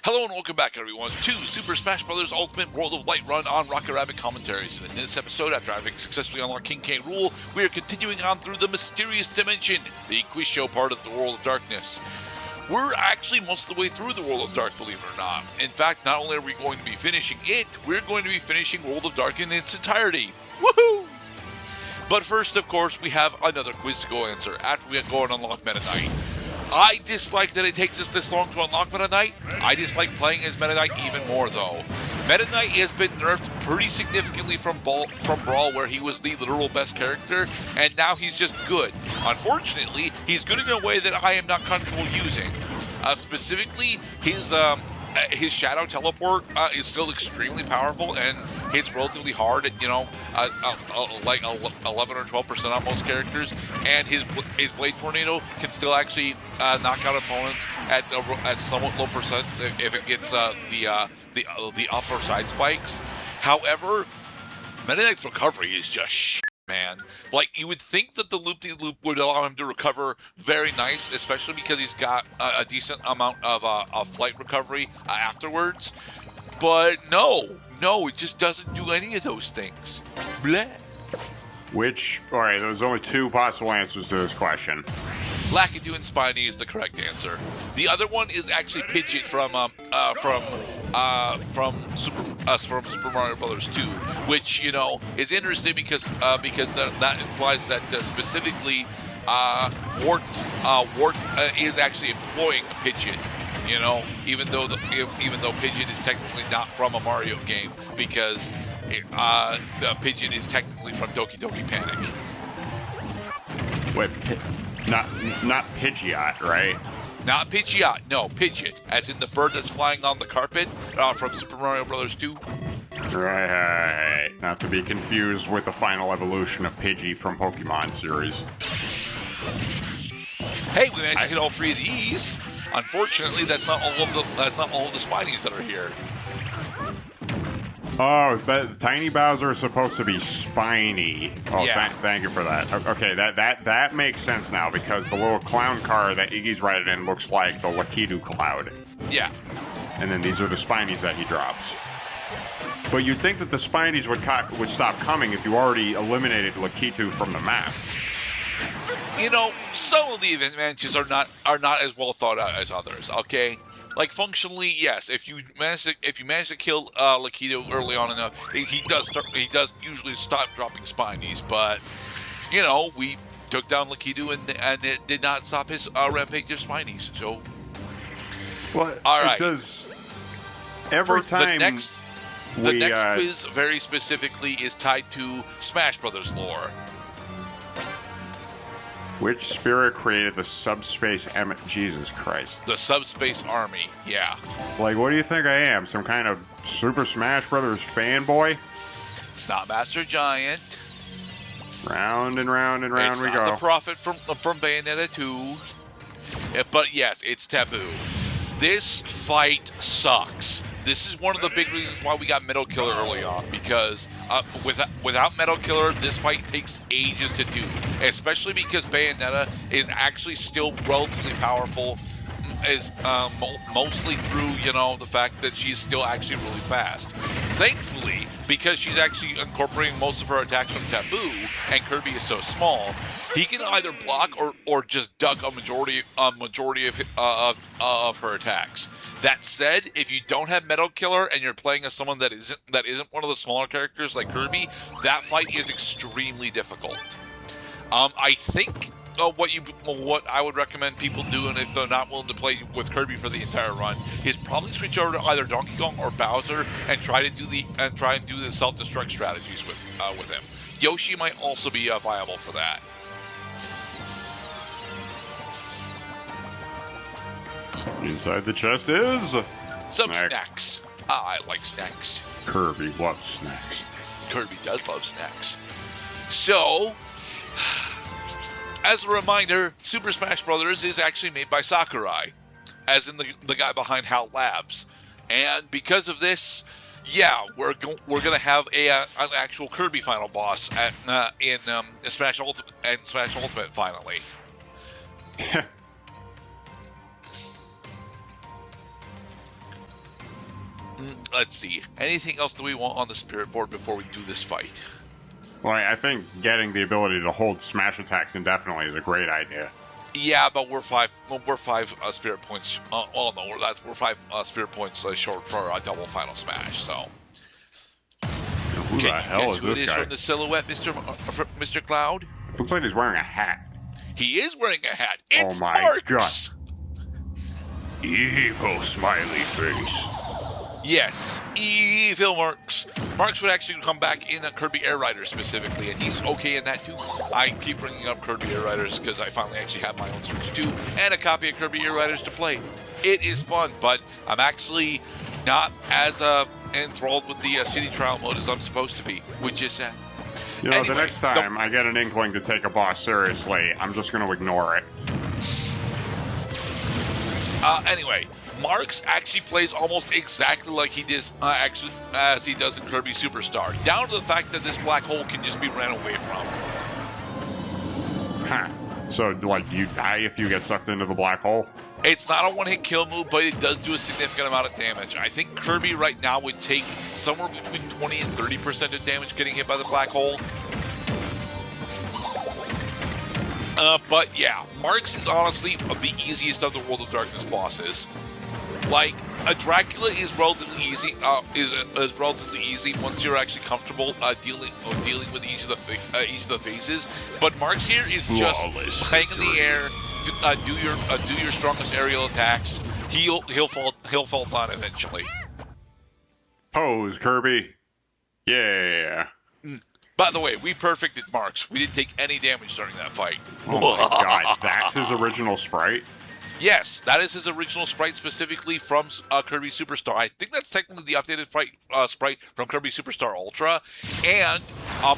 Hello and welcome back, everyone, to Super Smash Bros. Ultimate World of Light Run on Rocket Rabbit Commentaries. And in this episode, after having successfully unlocked King K. Rool, we are continuing on through the Mysterious Dimension, the quiz show part of the World of Darkness. We're actually most of the way through the World of Dark, believe it or not. In fact, not only are we going to be finishing it, we're going to be finishing World of Dark in its entirety. Woohoo! But first, of course, we have another quiz to go answer after we go and unlock Meta Knight. I dislike that it takes us this long to unlock Meta Knight. I dislike playing as Meta Knight even more, though. Meta Knight has been nerfed pretty significantly from Brawl, where he was the literal best character, and now he's just good. Unfortunately, he's good in a way that I am not comfortable using. Specifically, his Shadow Teleport is still extremely powerful and hits relatively hard at, like 11 or 12% on most characters. And his Blade Tornado can still actually knock out opponents at somewhat low percents if it gets the up or side spikes. However, Meta Knight's recovery is just man. Like, you would think that the loop-de-loop would allow him to recover very nice, especially because he's got a decent amount of flight recovery afterwards. But no, it just doesn't do any of those things. Bleh. Alright, there's only two possible answers to this question. Lakitu and Spiny is the correct answer. The other one is actually Pidgeot from Super Mario Bros. 2, which is interesting because that implies that specifically Wart is actually employing a Pidgeot. Even though Pidgeot is technically not from a Mario game, because the Pidgeot is technically from Doki Doki Panic. Wait, not Pidgeot, right? Not Pidgeot, no, Pidgeot, as in the bird that's flying on the carpet from Super Mario Bros. 2. Right, not to be confused with the final evolution of Pidgey from Pokemon series. Hey, we managed to hit all three of these. Unfortunately, that's not all of the Spinies that are here. Oh, but Tiny Bowser is supposed to be spiny. Oh, yeah. Thank you for that. Okay, that makes sense now, because the little clown car that Iggy's riding in looks like the Lakitu Cloud. Yeah. And then these are the Spinies that he drops. But you'd think that the Spinies would stop coming if you already eliminated Lakitu from the map. Some of the event matches are not as well thought out as others. Okay. Like, functionally, yes. If you manage to kill Lakitu early on enough, he does usually stop dropping Spinies. But we took down Lakitu and it did not stop his rampage of Spinies. So, well, all right. It does every time. The next quiz, very specifically, is tied to Smash Brothers lore. Which spirit created the subspace Jesus Christ. The subspace army, yeah. Like, what do you think I am? Some kind of Super Smash Brothers fanboy? It's not Master Giant. Round and round and round we go. It's not the Prophet from Bayonetta 2. But yes, it's Tabuu. This fight sucks. This is one of the big reasons why we got Metal Killer early on, because without Metal Killer, this fight takes ages to do, especially because Bayonetta is actually still relatively powerful, mostly through, the fact that she's still actually really fast. Thankfully, because she's actually incorporating most of her attacks from Tabuu, and Kirby is so small, he can either block or just duck a majority of her attacks. That said, if you don't have Metal Killer and you're playing as someone that isn't one of the smaller characters like Kirby, that fight is extremely difficult. I think what I would recommend people doing if they're not willing to play with Kirby for the entire run is probably switch over to either Donkey Kong or Bowser and try and do the self-destruct strategies with him. Yoshi might also be viable for that. Inside the chest is some snacks. I like snacks. Kirby loves snacks. Kirby does love snacks. So, as a reminder, Super Smash Bros. Is actually made by Sakurai, as in the guy behind HAL Labs. And because of this, yeah, we're gonna have an actual Kirby final boss in Smash Ultimate finally. Let's see. Anything else that we want on the spirit board before we do this fight? Well, I think getting the ability to hold smash attacks indefinitely is a great idea. Yeah, but we're five spirit points. We're five spirit points short for a double final smash. So, Who the hell is this guy? From the silhouette, Mr. Cloud? It looks like he's wearing a hat. He is wearing a hat. It's oh my Marks. God! Evil smiley face. Yes, evil Marks. Marks would actually come back in a Kirby Air Rider specifically, and he's okay in that too. I keep bringing up Kirby Air Riders because I finally actually have my own Switch 2 and a copy of Kirby Air Riders to play. It is fun, but I'm actually not as enthralled with the city trial mode as I'm supposed to be, which is sad. You know, anyway, the next time I get an inkling to take a boss seriously, I'm just going to ignore it. Anyway, Marks actually plays almost exactly like he does, as he does in Kirby Superstar, down to the fact that this black hole can just be ran away from. Huh. So, like, do you die if you get sucked into the black hole? It's not a one-hit kill move, but it does do a significant amount of damage. I think Kirby right now would take somewhere between 20 and 30% of damage getting hit by the black hole. But yeah, Marks is honestly the easiest of the World of Darkness bosses. Like, a Dracula is relatively easy. Is relatively easy once you're actually comfortable dealing with each of the phases. But Marks here is just hang in the air, do your strongest aerial attacks. He'll fall down eventually. Pose, Kirby. Yeah. By the way, we perfected Marks. We didn't take any damage during that fight. Oh my God, that's his original sprite? Yes, that is his original sprite specifically from Kirby Superstar. I think that's technically the updated sprite from Kirby Superstar Ultra. And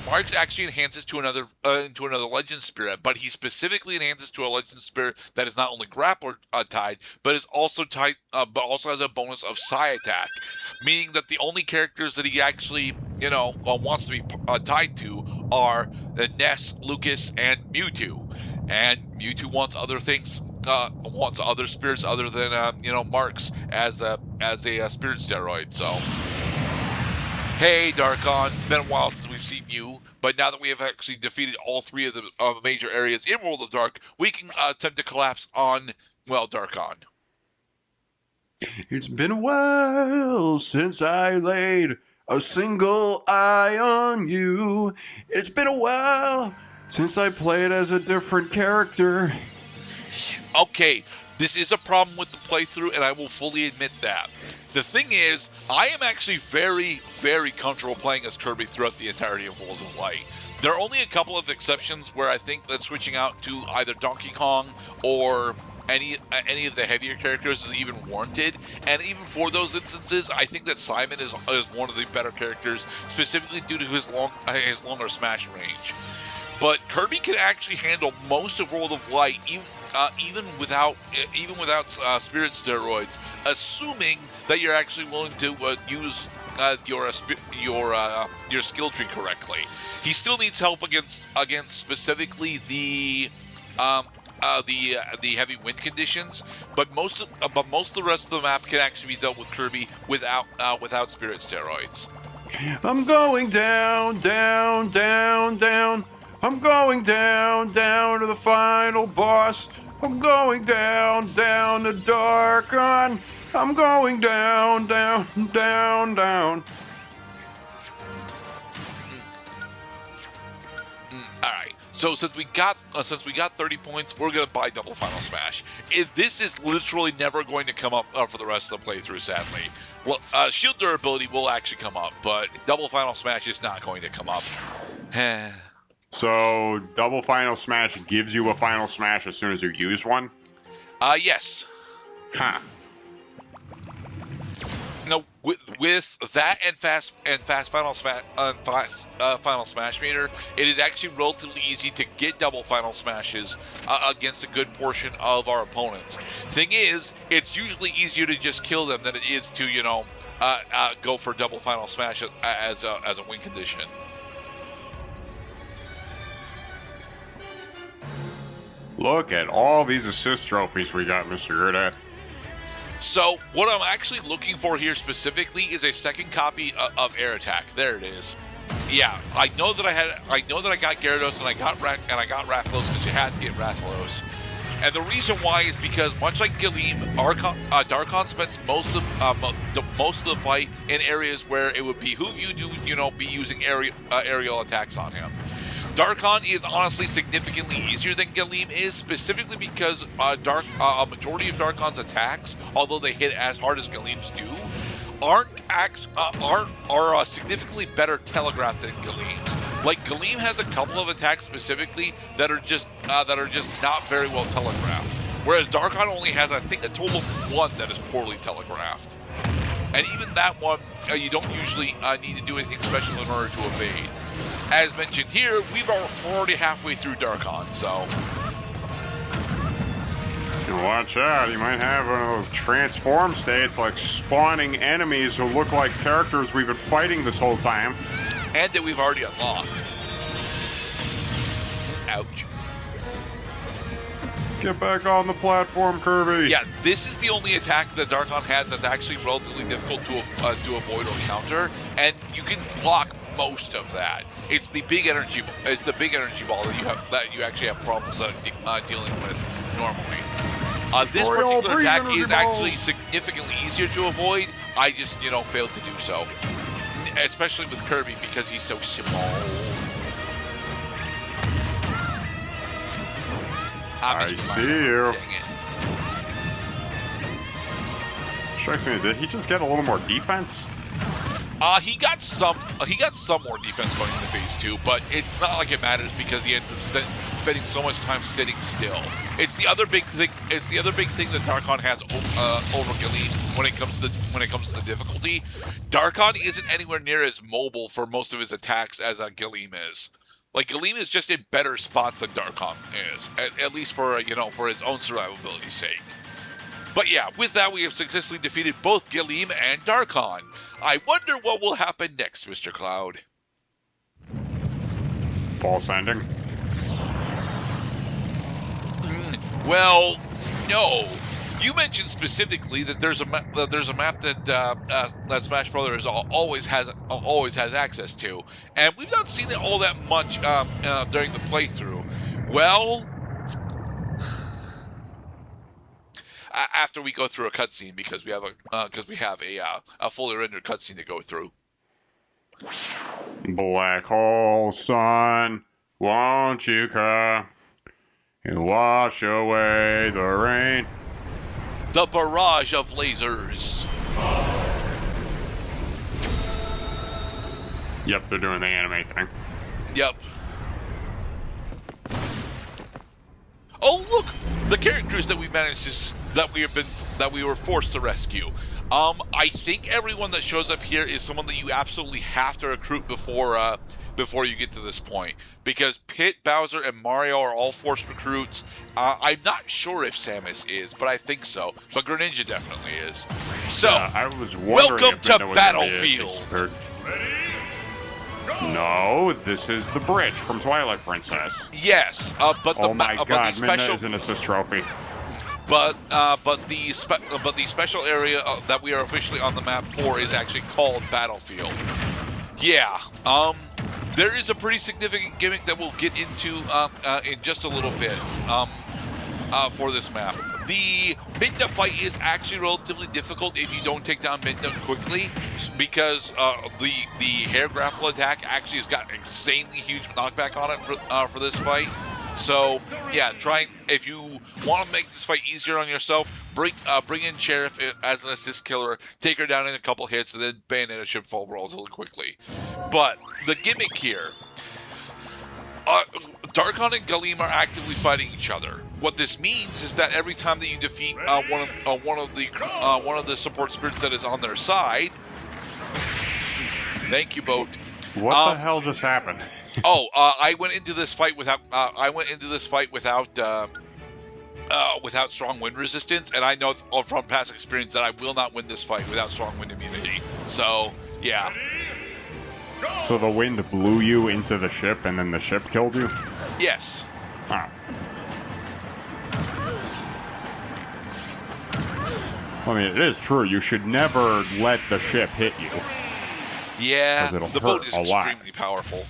Marks actually enhances to another Legend Spirit, but he specifically enhances to a Legend Spirit that is not only grappler tied, but is also tied, but also has a bonus of Psi Attack, meaning that the only characters that he actually wants to be tied to are Ness, Lucas, and Mewtwo. And Mewtwo wants other things. Wants other spirits other than Marks as a spirit steroid. So, hey Dharkon, been a while since we've seen you, but now that we have actually defeated all three of the major areas in World of Dark, we can attempt to collapse on Dharkon. It's been a while since I laid a single eye on you. It's been a while since I played as a different character. Okay, this is a problem with the playthrough, and I will fully admit that. The thing is, I am actually very, very comfortable playing as Kirby throughout the entirety of Worlds of Light. There are only a couple of exceptions where I think that switching out to either Donkey Kong or any of the heavier characters is even warranted. And even for those instances, I think that Simon is one of the better characters, specifically due to his longer smash range. But Kirby can actually handle most of World of Light, even without spirit steroids, assuming that you're actually willing to use your skill tree correctly. He still needs help against specifically the heavy wind conditions, but most of the rest of the map can actually be dealt with Kirby without spirit steroids. I'm going down, down, down, down. I'm going down, down to the final boss. I'm going down, down to Dharkon. I'm going down, down, down, down. All right. So since we got 30 points, we're gonna buy Double Final Smash. This is literally never going to come up for the rest of the playthrough, sadly. Well, shield durability will actually come up, but Double Final Smash is not going to come up. So, Double Final Smash gives you a Final Smash as soon as you use one? Yes. Huh. No, with that and fast Final Smash meter, it is actually relatively easy to get double Final Smashes against a good portion of our opponents. Thing is, it's usually easier to just kill them than it is to go for double Final Smash as a win condition. Look at all these assist trophies we got, Mr. Gerda. So what I'm actually looking for here specifically is a second copy of Air Attack. There it is. Yeah, I know that I got Gyarados and I got Rathalos because you had to get Rathalos. And the reason why is because much like Galeem, Dharkon spends most of the fight in areas where it would behoove you to be using aerial attacks on him. Dharkon is honestly significantly easier than Galeem is, specifically because a majority of Dharkon's attacks, although they hit as hard as Galeem's do, are significantly better telegraphed than Galeem's. Like Galeem has a couple of attacks specifically that are just not very well telegraphed, whereas Dharkon only has, I think, a total of one that is poorly telegraphed, and even that one you don't usually need to do anything special in order to evade. As mentioned here, we're already halfway through Dharkon, so. Watch out, you might have one of those transform states like spawning enemies who look like characters we've been fighting this whole time. And that we've already unlocked. Ouch. Get back on the platform, Kirby. Yeah, this is the only attack that Dharkon has that's actually relatively difficult to avoid or counter, and you can block most of that. It's the big energy. It's the big energy ball that you actually have problems dealing with normally. This particular attack is actually significantly easier to avoid. I just failed to do so, especially with Kirby because he's so small. I see you. Dang it. Strikes me. Did he just get a little more defense? He got some more defense going into phase 2, but it's not like it matters because he ended up spending so much time sitting still. It's the other big thing. It's the other big thing that Dharkon has over Galeem when it comes to difficulty. Dharkon isn't anywhere near as mobile for most of his attacks as Galeem is. Like Galeem is just in better spots than Dharkon is, at least for for his own survivability's sake. But yeah, with that we have successfully defeated both Galeem and Dharkon. I wonder what will happen next, Mr. Cloud. False ending. Well, no. You mentioned specifically that there's a map that Smash Brothers always has access to, and we've not seen it all that much during the playthrough. Well, after we go through a cutscene because we have a fully rendered cutscene to go through. Black hole sun, won't you come and wash away the rain? The barrage of lasers. Yep, they're doing the anime thing. Yep. Oh look, the characters that we managed that we were forced to rescue. I think everyone that shows up here is someone that you absolutely have to recruit before you get to this point, because Pit, Bowser, and Mario are all forced recruits. I'm not sure if Samus is, but I think so. But Greninja definitely is. So, I was wondering welcome if to was Battlefield. No, this is the bridge from Twilight Princess. Yes, but the God, special Midna is an assist trophy. But the special area that we are officially on the map for is actually called Battlefield. Yeah. There is a pretty significant gimmick that we'll get into in just a little bit for this map. The Midna fight is actually relatively difficult if you don't take down Midna quickly, because the hair grapple attack actually has got insanely huge knockback on it for this fight. So yeah, if you want to make this fight easier on yourself, bring in Sheriff as an assist killer, take her down in a couple hits, and then Bayonetta should fall relatively quickly. But the gimmick here, Dharkon and Galeem are actively fighting each other. What this means is that every time that you defeat one of the support spirits that is on their side, thank you, Boat. What the hell just happened? I went into this fight without without strong wind resistance, and I know from past experience that I will not win this fight without strong wind immunity. So yeah. So the wind blew you into the ship, and then the ship killed you? Yes. Ah. I mean, it is true. You should never let the ship hit you. Yeah, it'll the boat hurt is a lot. extremely powerful.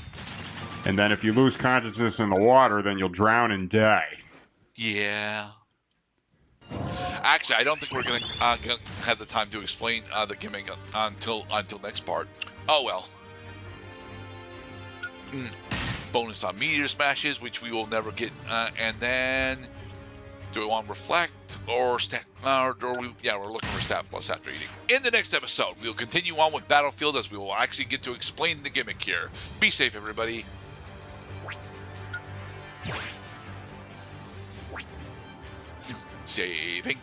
And then if you lose consciousness in the water, then you'll drown and die. Yeah. Actually, I don't think we're gonna have the time to explain the gimmick until next part. Oh well. Bonus on meteor smashes, which we will never get, and then do we want to reflect or we're looking for stat plus after eating. In the next episode, we'll continue on with Battlefield as we will actually get to explain the gimmick here. Be safe, everybody. Saving.